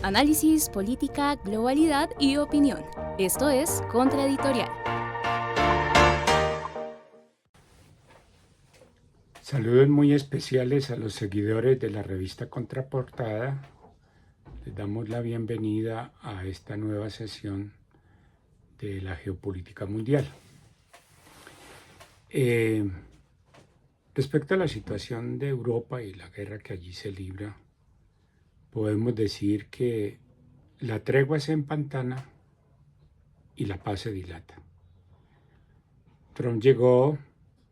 Análisis, política, globalidad y opinión. Esto es Contraeditorial. Saludos muy especiales a los seguidores de la revista Contraportada. Les damos la bienvenida a esta nueva sesión de la geopolítica mundial. Respecto a la situación de Europa y la guerra que allí se libra, podemos decir que la tregua se empantana y la paz se dilata. Trump llegó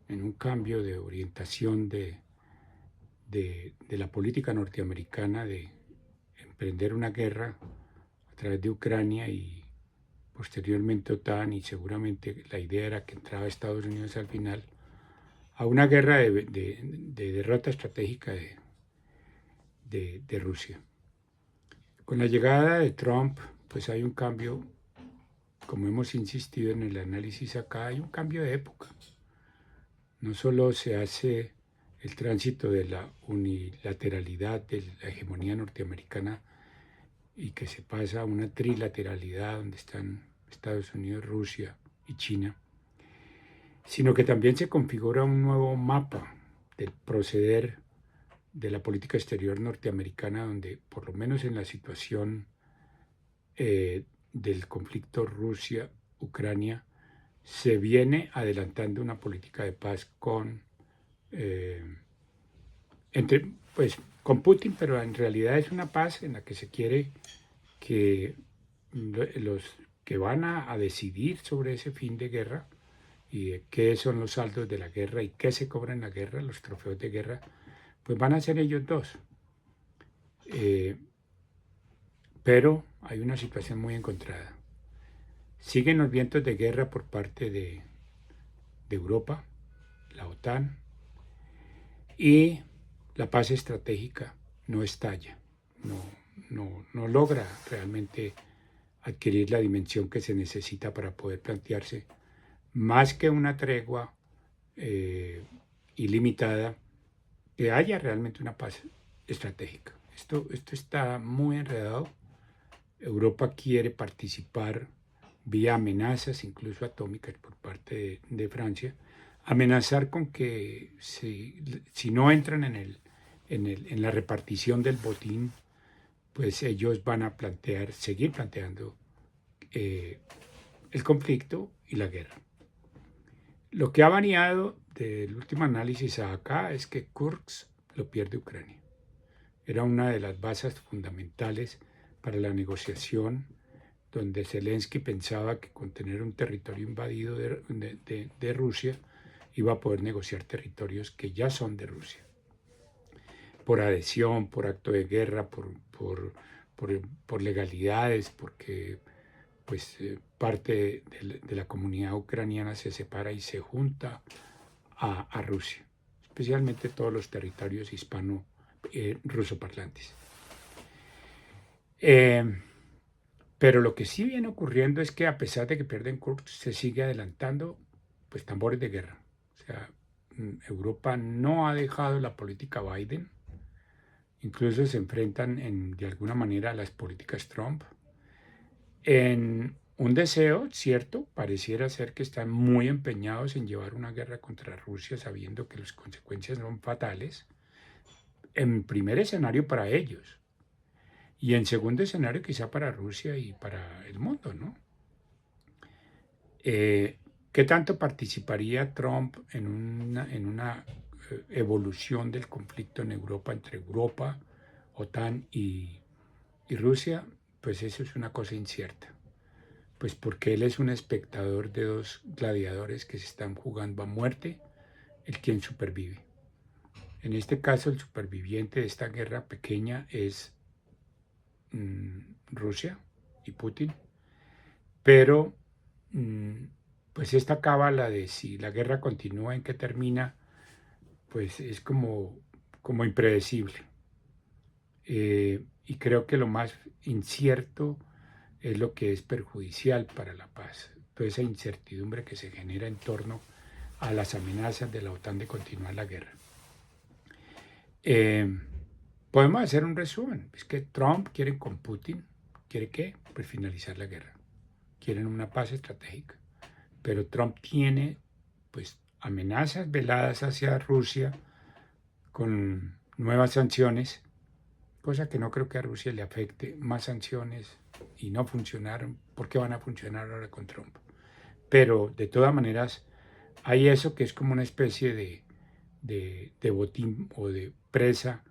en un cambio de orientación de la política norteamericana de emprender una guerra a través de Ucrania y posteriormente OTAN, y seguramente la idea era que entraba Estados Unidos al final, a una guerra de derrota estratégica de Rusia. Con la llegada de Trump, pues hay un cambio, como hemos insistido en el análisis acá, hay un cambio de época. No solo se hace el tránsito de la unilateralidad de la hegemonía norteamericana y que se pasa a una trilateralidad donde están Estados Unidos, Rusia y China, sino que también se configura un nuevo mapa del proceder de la política exterior norteamericana, donde por lo menos en la situación del conflicto Rusia-Ucrania se viene adelantando una política de paz con Putin, pero en realidad es una paz en la que se quiere que los que van a decidir sobre ese fin de guerra y de qué son los saldos de la guerra y qué se cobra en la guerra, los trofeos de guerra, pues van a ser ellos dos. Pero hay una situación muy encontrada. Siguen los vientos de guerra por parte de Europa, la OTAN, y la paz estratégica no estalla, no logra realmente adquirir la dimensión que se necesita para poder plantearse más que una tregua ilimitada, que haya realmente una paz estratégica. Esto está muy enredado. Europa quiere participar vía amenazas, incluso atómicas, por parte de Francia, amenazar con que si no entran en la repartición del botín, pues ellos van a seguir planteando el conflicto y la guerra. Lo que ha variado del último análisis a acá es que Kursk lo pierde Ucrania. Era una de las bases fundamentales para la negociación, donde Zelensky pensaba que con tener un territorio invadido de Rusia iba a poder negociar territorios que ya son de Rusia. Por adhesión, por acto de guerra, por legalidades, porque pues parte de la comunidad ucraniana se separa y se junta a Rusia, especialmente todos los territorios hispano rusoparlantes. Pero lo que sí viene ocurriendo es que a pesar de que pierden Kursk, se sigue adelantando pues tambores de guerra. O sea, Europa no ha dejado la política Biden, incluso se enfrentan de alguna manera a las políticas Trump. En un deseo, cierto, pareciera ser que están muy empeñados en llevar una guerra contra Rusia, sabiendo que las consecuencias son fatales, en primer escenario para ellos, y en segundo escenario quizá para Rusia y para el mundo, ¿no? ¿Qué tanto participaría Trump en una evolución del conflicto en Europa, entre Europa, OTAN y Rusia? Pues eso es una cosa incierta. Pues porque él es un espectador de dos gladiadores que se están jugando a muerte, el quien supervive. En este caso, el superviviente de esta guerra pequeña es Rusia y Putin, pero pues esta cábala de si la guerra continúa, en qué termina, pues es como impredecible. Y creo que lo más incierto es lo que es perjudicial para la paz, toda esa incertidumbre que se genera en torno a las amenazas de la OTAN de continuar la guerra. podemos hacer un resumen. Es que Trump quiere con Putin, ¿quiere qué? Pues finalizar la guerra. Quieren una paz estratégica. Pero Trump tiene pues amenazas veladas hacia Rusia con nuevas sanciones, cosa que no creo que a Rusia le afecte. Más sanciones y no funcionaron. ¿Por qué van a funcionar ahora con Trump? Pero de todas maneras hay eso que es como una especie de botín o de presa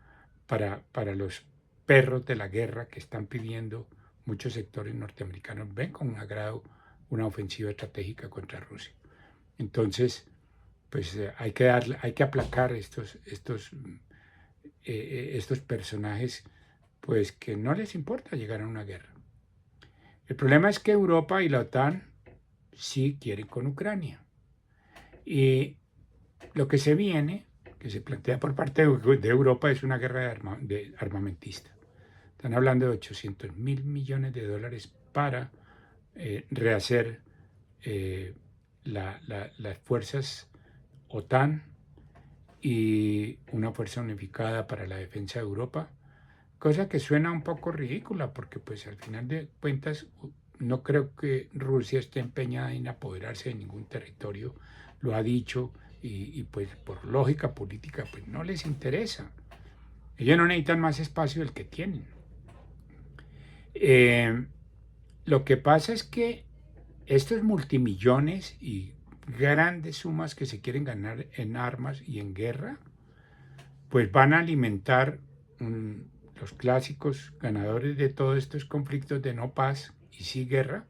para los perros de la guerra que están pidiendo muchos sectores norteamericanos. Ven con agrado una ofensiva estratégica contra Rusia. Entonces, pues hay que aplacar estos personajes, pues que no les importa llegar a una guerra. El problema es que Europa y la OTAN sí quieren con Ucrania. Y lo que se viene, que se plantea por parte de Europa, es una guerra de armamentista. Están hablando de 800.000 millones de dólares para rehacer las fuerzas OTAN y una fuerza unificada para la defensa de Europa, cosa que suena un poco ridícula porque pues al final de cuentas no creo que Rusia esté empeñada en apoderarse de ningún territorio, lo ha dicho y pues por lógica política pues no les interesa. Ellos no necesitan más espacio del que tienen. Lo que pasa es que estos multimillones y grandes sumas que se quieren ganar en armas y en guerra, pues van a alimentar los clásicos ganadores de todos estos conflictos de no paz y sí guerra,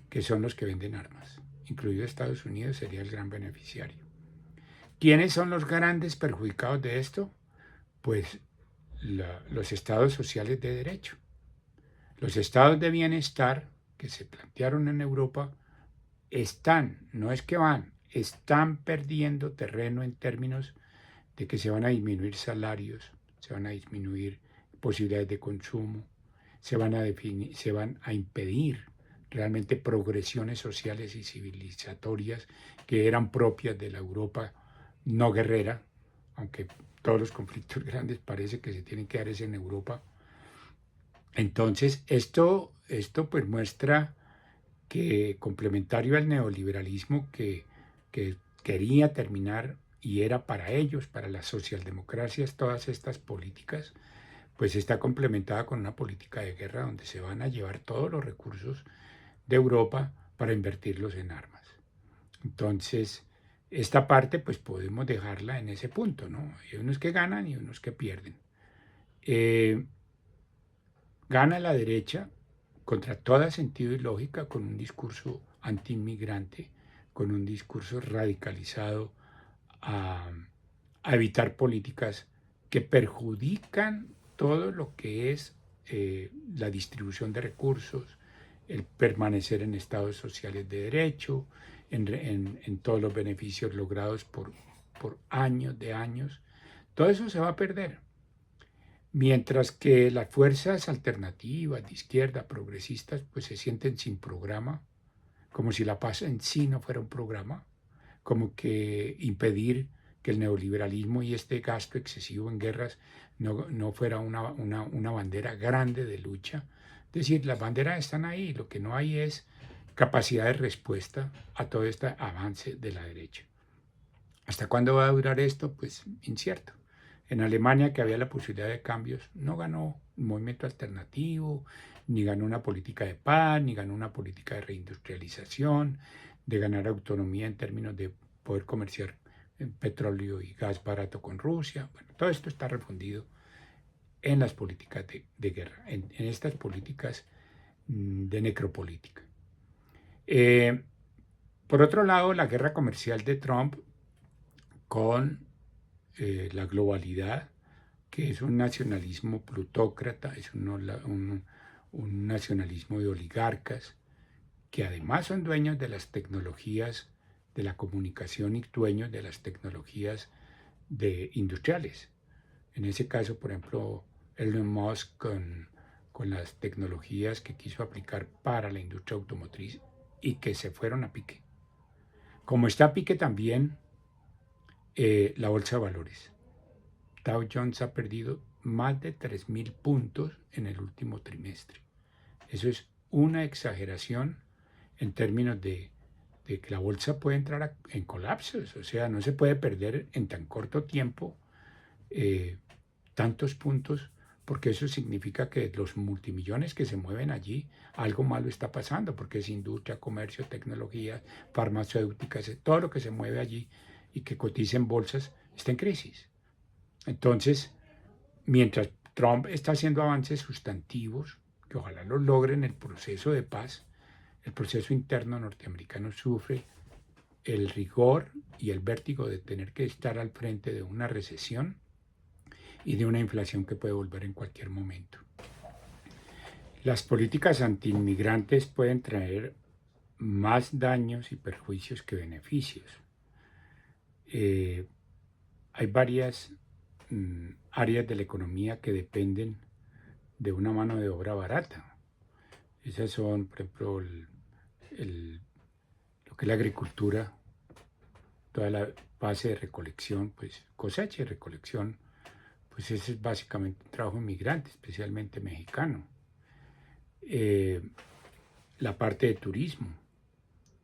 que son los que venden armas, incluido Estados Unidos sería el gran beneficiario. ¿Quiénes son los grandes perjudicados de esto? Pues los estados sociales de derecho. Los estados de bienestar que se plantearon en Europa no es que están perdiendo terreno en términos de que se van a disminuir salarios, se van a disminuir posibilidades de consumo, se van a impedir realmente progresiones sociales y civilizatorias que eran propias de la Europa no guerrera, aunque todos los conflictos grandes parece que se tienen que dar es en Europa. Entonces, esto pues muestra que complementario al neoliberalismo que quería terminar y era para ellos, para las socialdemocracias, todas estas políticas, pues está complementada con una política de guerra donde se van a llevar todos los recursos de Europa para invertirlos en armas. Entonces, esta parte pues podemos dejarla en ese punto, ¿no? Hay unos que ganan y unos que pierden. Gana la derecha contra toda sentido y lógica con un discurso antiinmigrante, con un discurso radicalizado a evitar políticas que perjudican todo lo que es la distribución de recursos, el permanecer en estados sociales de derecho, en todos los beneficios logrados por años de años. Todo eso se va a perder. Mientras que las fuerzas alternativas, de izquierda, progresistas, pues se sienten sin programa, como si la paz en sí no fuera un programa, como que impedir que el neoliberalismo y este gasto excesivo en guerras no fuera una bandera grande de lucha. Es decir, las banderas están ahí, lo que no hay es capacidad de respuesta a todo este avance de la derecha. ¿Hasta cuándo va a durar esto? Pues incierto. En Alemania, que había la posibilidad de cambios, no ganó un movimiento alternativo, ni ganó una política de paz, ni ganó una política de reindustrialización, de ganar autonomía en términos de poder comerciar petróleo y gas barato con Rusia. Bueno, todo esto está refundido en las políticas de guerra, en estas políticas de necropolítica. Por otro lado, la guerra comercial de Trump con la globalidad, que es un nacionalismo plutócrata, es un nacionalismo de oligarcas, que además son dueños de las tecnologías de la comunicación y dueños de las tecnologías industriales. En ese caso, por ejemplo, Elon Musk con las tecnologías que quiso aplicar para la industria automotriz y que se fueron a pique. Como está a pique también la bolsa de valores. Dow Jones ha perdido más de 3.000 puntos en el último trimestre. Eso es una exageración en términos de que la bolsa puede entrar en colapsos, o sea, no se puede perder en tan corto tiempo tantos puntos, porque eso significa que los multimillones que se mueven allí, algo malo está pasando, porque es industria, comercio, tecnología, farmacéuticas, todo lo que se mueve allí y que cotiza en bolsas está en crisis. Entonces, mientras Trump está haciendo avances sustantivos, que ojalá los logren, el proceso de paz, el proceso interno norteamericano sufre el rigor y el vértigo de tener que estar al frente de una recesión y de una inflación que puede volver en cualquier momento. Las políticas antiinmigrantes pueden traer más daños y perjuicios que beneficios. Hay varias áreas de la economía que dependen de una mano de obra barata. Esas son, por ejemplo, lo que es la agricultura, toda la fase de recolección, pues cosecha y recolección, pues ese es básicamente un trabajo inmigrante, especialmente mexicano. La parte de turismo.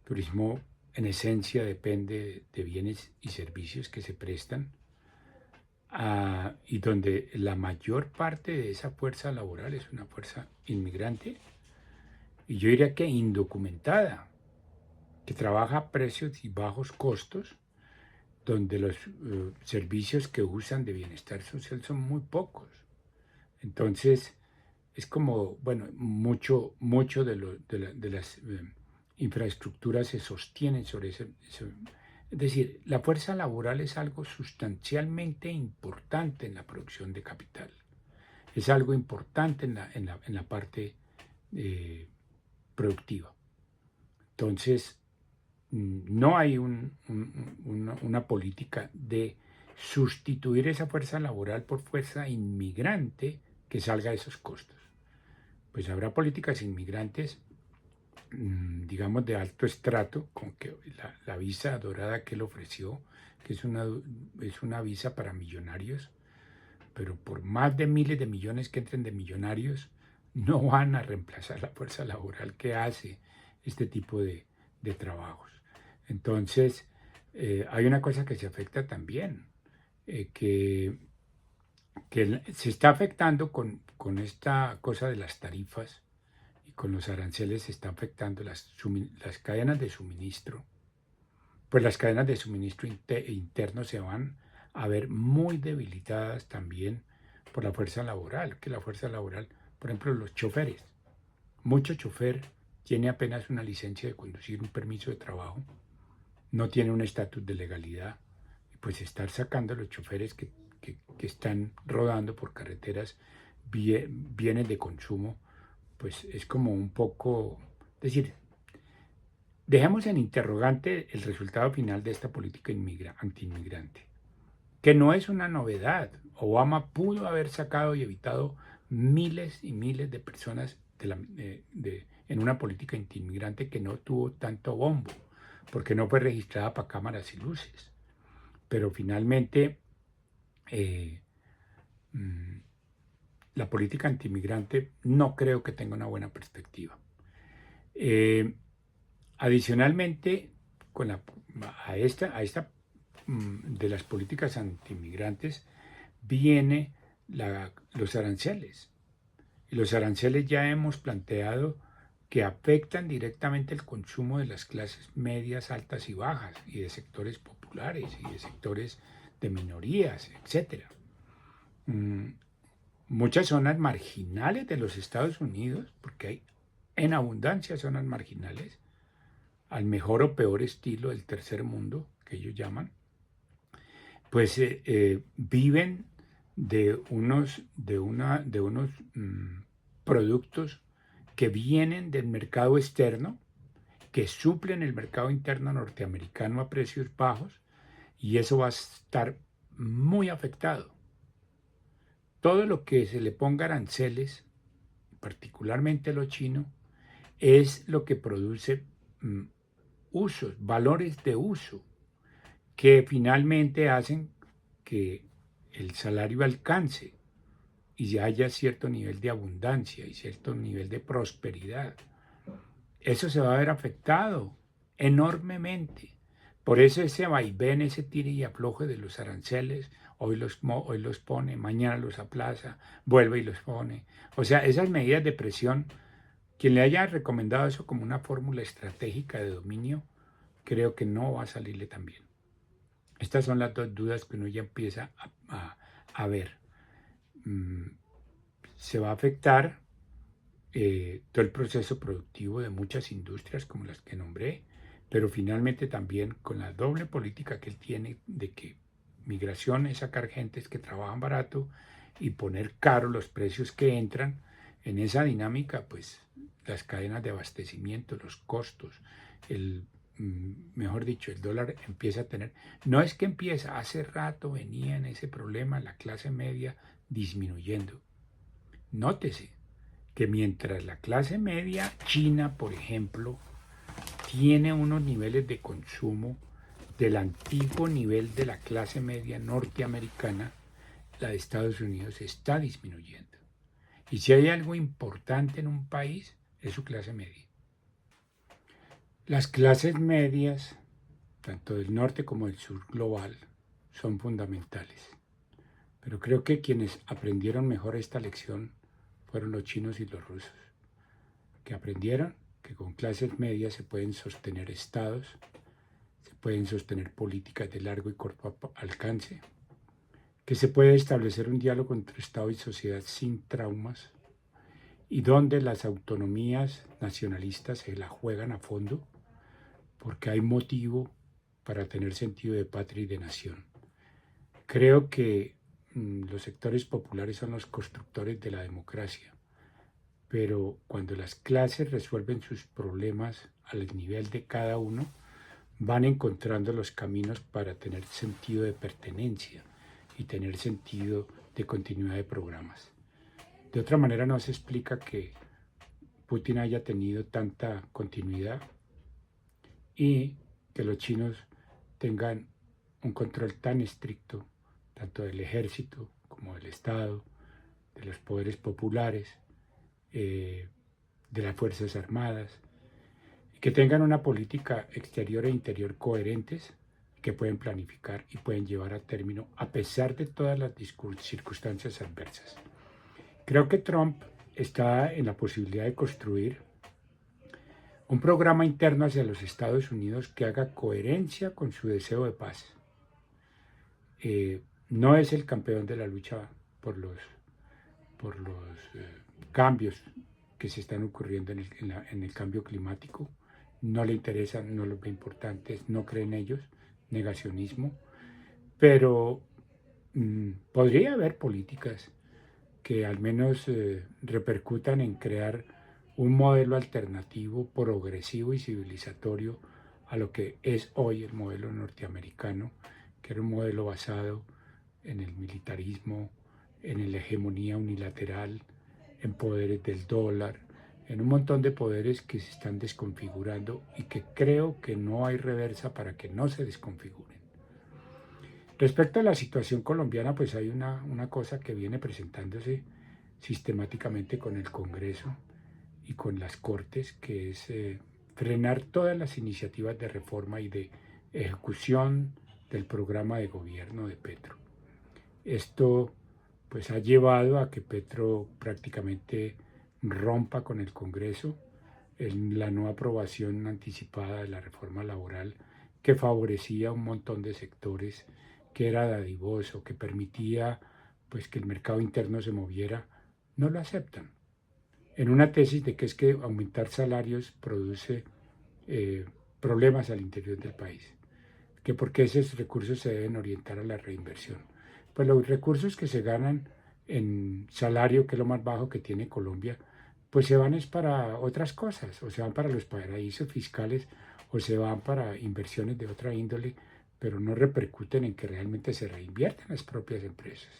Turismo en esencia depende de bienes y servicios que se prestan y donde la mayor parte de esa fuerza laboral es una fuerza inmigrante y yo diría que indocumentada, que trabaja a precios y bajos costos, donde los servicios que usan de bienestar social son muy pocos. Entonces, es como, bueno, mucho de las infraestructuras se sostienen sobre eso. Es decir, la fuerza laboral es algo sustancialmente importante en la producción de capital. Es algo importante en la parte productiva. Entonces, no hay una política de sustituir esa fuerza laboral por fuerza inmigrante que salga de esos costos. Pues habrá políticas inmigrantes, digamos, de alto estrato, con que la visa dorada que él ofreció, que es una visa para millonarios, pero por más de miles de millones que entren de millonarios, no van a reemplazar la fuerza laboral que hace este tipo de trabajos. Entonces, hay una cosa que se afecta también, que se está afectando con esta cosa de las tarifas y con los aranceles, se está afectando las cadenas de suministro. Pues las cadenas de suministro interno se van a ver muy debilitadas también por la fuerza laboral, que la fuerza laboral, por ejemplo, los choferes. Mucho chofer tiene apenas una licencia de conducir, un permiso de trabajo, no tiene un estatus de legalidad, y pues estar sacando a los choferes que están rodando por carreteras bienes de consumo, pues es como un poco, es decir, dejemos en interrogante el resultado final de esta política antiinmigrante, que no es una novedad. Obama pudo haber sacado y evitado miles y miles de personas en una política antiinmigrante que no tuvo tanto bombo, porque no fue registrada para cámaras y luces. Pero finalmente la política antiinmigrante no creo que tenga una buena perspectiva. Adicionalmente, a esta de las políticas antiinmigrantes viene los aranceles. Y los aranceles ya hemos planteado que afectan directamente el consumo de las clases medias, altas y bajas, y de sectores populares, y de sectores de minorías, etc. Muchas zonas marginales de los Estados Unidos, porque hay en abundancia zonas marginales, al mejor o peor estilo del tercer mundo, que ellos llaman, pues viven de unos productos que vienen del mercado externo, que suplen el mercado interno norteamericano a precios bajos, y eso va a estar muy afectado. Todo lo que se le ponga aranceles, particularmente lo chino, es lo que produce usos, valores de uso, que finalmente hacen que el salario alcance y haya cierto nivel de abundancia y cierto nivel de prosperidad, eso se va a ver afectado enormemente. Por eso ese vaivén, ese tire y afloje de los aranceles, hoy los pone, mañana los aplaza, vuelve y los pone. O sea, esas medidas de presión, quien le haya recomendado eso como una fórmula estratégica de dominio, creo que no va a salirle tan bien. Estas son las dos dudas que uno ya empieza a ver. Se va a afectar todo el proceso productivo de muchas industrias como las que nombré, pero finalmente también con la doble política que él tiene de que migración es sacar gentes que trabajan barato y poner caro los precios que entran. En esa dinámica, pues las cadenas de abastecimiento, los costos, mejor dicho, el dólar empieza a tener, no es que empieza, hace rato venía en ese problema la clase media disminuyendo. Nótese que mientras la clase media china, por ejemplo, tiene unos niveles de consumo del antiguo nivel de la clase media norteamericana, la de Estados Unidos está disminuyendo. Y si hay algo importante en un país, es su clase media. Las clases medias, tanto del norte como del sur global, son fundamentales. Pero creo que quienes aprendieron mejor esta lección fueron los chinos y los rusos, que aprendieron que con clases medias se pueden sostener estados, se pueden sostener políticas de largo y corto alcance, que se puede establecer un diálogo entre Estado y sociedad sin traumas, y donde las autonomías nacionalistas se la juegan a fondo, porque hay motivo para tener sentido de patria y de nación. Creo que los sectores populares son los constructores de la democracia, pero cuando las clases resuelven sus problemas al nivel de cada uno, van encontrando los caminos para tener sentido de pertenencia y tener sentido de continuidad de programas. De otra manera no se explica que Putin haya tenido tanta continuidad y que los chinos tengan un control tan estricto tanto del ejército como del Estado, de los poderes populares, de las Fuerzas Armadas, que tengan una política exterior e interior coherentes, que pueden planificar y pueden llevar a término a pesar de todas las circunstancias adversas. Creo que Trump está en la posibilidad de construir un programa interno hacia los Estados Unidos que haga coherencia con su deseo de paz. No es el campeón de la lucha por los cambios que se están ocurriendo en el cambio climático. No le interesa, no lo ve importante, no cree en ellos, negacionismo. Pero podría haber políticas que al menos repercutan en crear un modelo alternativo, progresivo y civilizatorio a lo que es hoy el modelo norteamericano, que era un modelo basado en el militarismo, en la hegemonía unilateral, en poderes del dólar, en un montón de poderes que se están desconfigurando y que creo que no hay reversa para que no se desconfiguren. Respecto a la situación colombiana, pues hay una cosa que viene presentándose sistemáticamente con el Congreso y con las Cortes, que es frenar todas las iniciativas de reforma y de ejecución del programa de gobierno de Petro. Esto pues ha llevado a que Petro prácticamente rompa con el Congreso en la no aprobación anticipada de la reforma laboral que favorecía a un montón de sectores, que era dadivoso, que permitía pues que el mercado interno se moviera, no lo aceptan. En una tesis de que es que aumentar salarios produce problemas al interior del país, que porque esos recursos se deben orientar a la reinversión. Pues los recursos que se ganan en salario, que es lo más bajo que tiene Colombia, pues se van es para otras cosas, o se van para los paraísos fiscales, o se van para inversiones de otra índole, pero no repercuten en que realmente se reinviertan las propias empresas.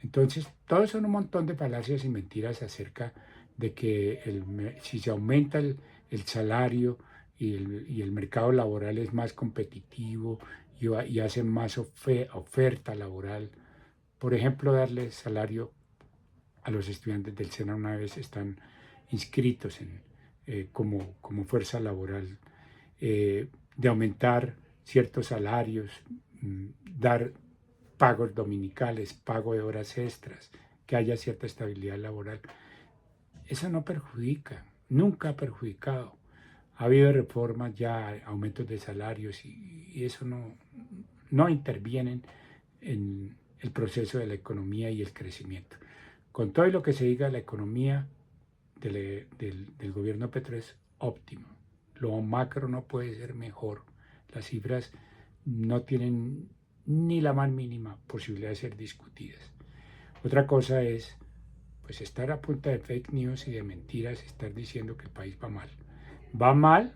Entonces, todos son un montón de falacias y mentiras acerca de que si se aumenta el salario y el mercado laboral es más competitivo y hace más oferta laboral, por ejemplo, darle salario a los estudiantes del SENA una vez están inscritos como fuerza laboral, de aumentar ciertos salarios, dar pagos dominicales, pago de horas extras, que haya cierta estabilidad laboral. Eso no perjudica, nunca ha perjudicado. Ha habido reformas ya, aumentos de salarios y eso no intervienen en el proceso de la economía y el crecimiento. Con todo lo que se diga, la economía del gobierno Petro es óptima. Lo macro no puede ser mejor. Las cifras no tienen ni la más mínima posibilidad de ser discutidas. Otra cosa es pues estar a punta de fake news y de mentiras, estar diciendo que el país va mal. Va mal,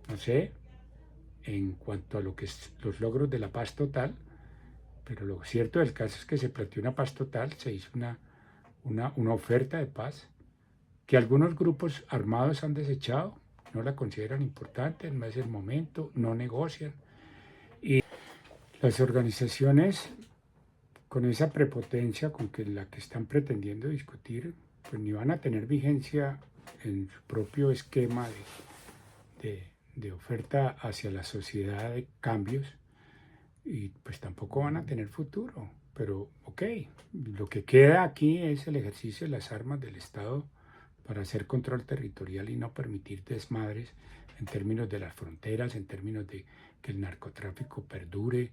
no sé, en cuanto a lo que es los logros de la paz total, pero lo cierto del caso es que se planteó una paz total, se hizo una oferta de paz que algunos grupos armados han desechado, no la consideran importante, no es el momento, no negocian. Y las organizaciones con esa prepotencia con la que están pretendiendo discutir, pues ni van a tener vigencia en su propio esquema de oferta hacia la sociedad de cambios y pues tampoco van a tener futuro. Pero ok, lo que queda aquí es el ejercicio de las armas del Estado para hacer control territorial y no permitir desmadres en términos de las fronteras, en términos de que el narcotráfico perdure,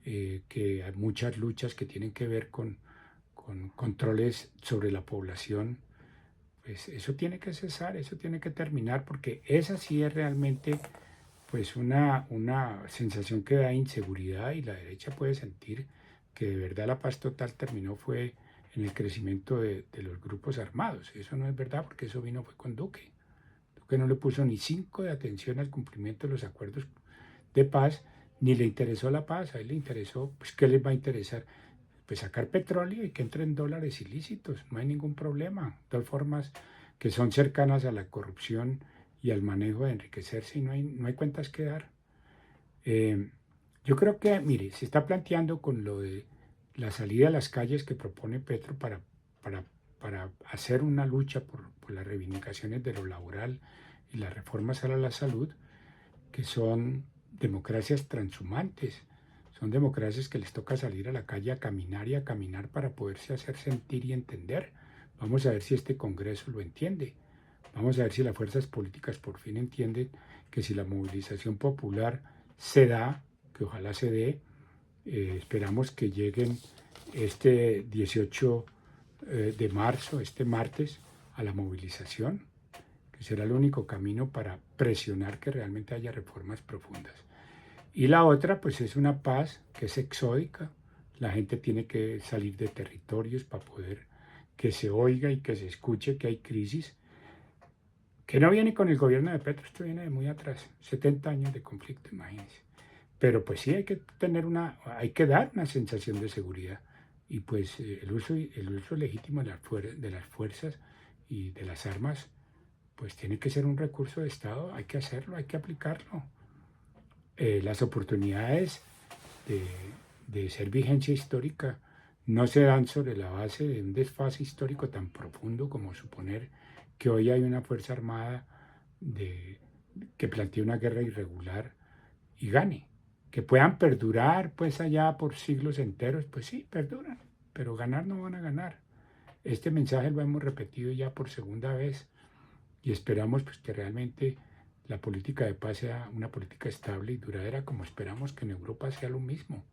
que hay muchas luchas que tienen que ver con controles sobre la población. Pues eso tiene que cesar, eso tiene que terminar, porque esa sí es realmente pues una sensación que da inseguridad y la derecha puede sentir que de verdad la paz total terminó fue en el crecimiento de los grupos armados. Eso no es verdad porque eso fue con Duque. Duque no le puso ni 5 de atención al cumplimiento de los acuerdos de paz, ni le interesó la paz, a él le interesó, pues ¿qué les va a interesar? Pues sacar petróleo y que entren dólares ilícitos, no hay ningún problema. De todas formas, que son cercanas a la corrupción y al manejo de enriquecerse y no hay cuentas que dar. Yo creo que, mire, se está planteando con lo de la salida a las calles que propone Petro para hacer una lucha por las reivindicaciones de lo laboral y las reformas a la salud, que son democracias transhumantes, son democracias que les toca salir a la calle a caminar y a caminar para poderse hacer sentir y entender. Vamos a ver si este Congreso lo entiende. Vamos a ver si las fuerzas políticas por fin entienden que si la movilización popular se da, que ojalá se dé, esperamos que lleguen este 18 de marzo, este martes, a la movilización, que será el único camino para presionar que realmente haya reformas profundas. Y la otra, pues es una paz que es exódica. La gente tiene que salir de territorios para poder que se oiga y que se escuche que hay crisis, que no viene con el gobierno de Petro, esto viene de muy atrás, 70 años de conflicto, imagínense. Pero pues sí hay que hay que dar una sensación de seguridad. Y pues el uso legítimo de las fuerzas y de las armas, pues tiene que ser un recurso de Estado, hay que hacerlo, hay que aplicarlo. Las oportunidades de ser vigencia histórica no se dan sobre la base de un desfase histórico tan profundo como suponer que hoy hay una fuerza armada que plantee una guerra irregular y gane. Que puedan perdurar pues allá por siglos enteros, pues sí, perduran, pero ganar no van a ganar. Este mensaje lo hemos repetido ya por segunda vez y esperamos pues que realmente la política de paz sea una política estable y duradera, como esperamos que en Europa sea lo mismo.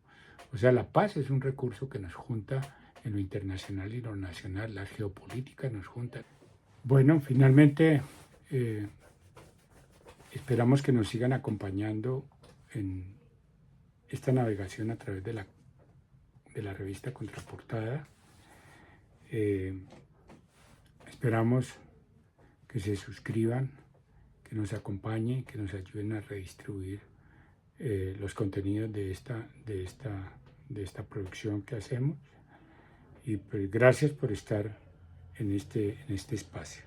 O sea, la paz es un recurso que nos junta en lo internacional y lo nacional, la geopolítica nos junta. Bueno, finalmente esperamos que nos sigan acompañando en esta navegación a través de la revista Contraportada. Esperamos que se suscriban, que nos acompañen, que nos ayuden a redistribuir los contenidos de esta producción que hacemos. Y pues gracias por estar en este espacio.